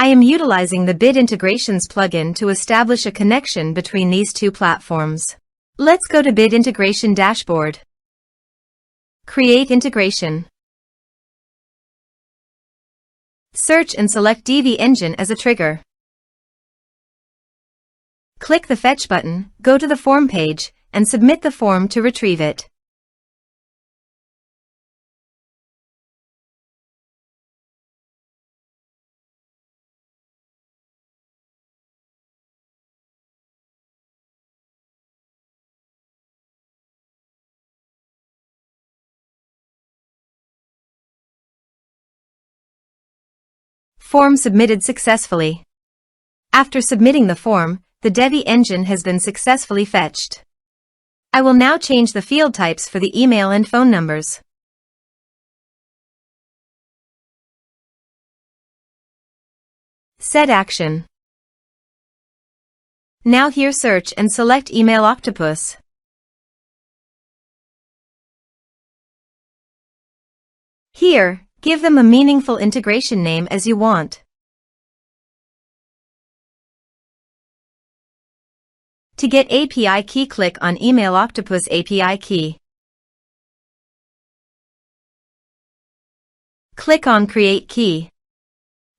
I am utilizing the Bid Integrations plugin to establish a connection between these two platforms. Let's go to Bid Integration Dashboard. Create integration. Search and select Divi engine as a trigger. Click the Fetch button, go to the form page, and submit the form to retrieve it. Form submitted successfully. After submitting the form, the Divi engine has been successfully fetched. I will now change the field types for the email and phone numbers. Set action. Now here search and select Email Octopus. Here, give them a meaningful integration name as you want. To get API key, click on Email Octopus API key. Click on Create Key.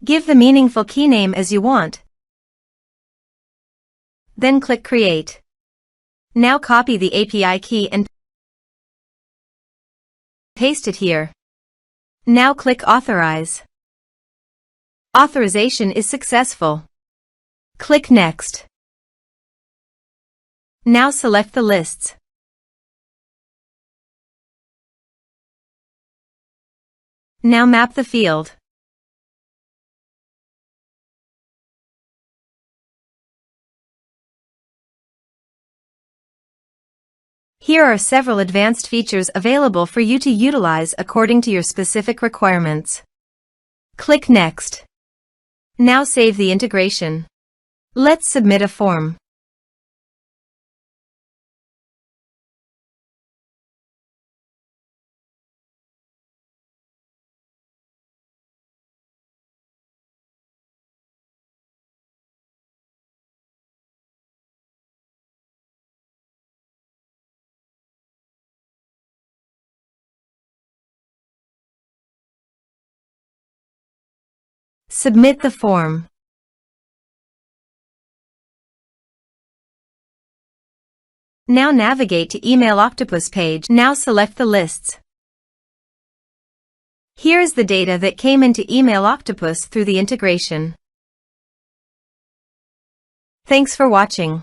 Give the meaningful key name as you want. Then click Create. Now copy the API key and paste it here. Now click Authorize. Authorization is successful. Click Next. Now select the lists. Now map the field. Here are several advanced features available for you to utilize according to your specific requirements. Click Next. Now save the integration. Let's submit a form. Submit the form. Now navigate to Email Octopus page. Now select the lists. Here is the data that came into Email Octopus through the integration. Thanks for watching.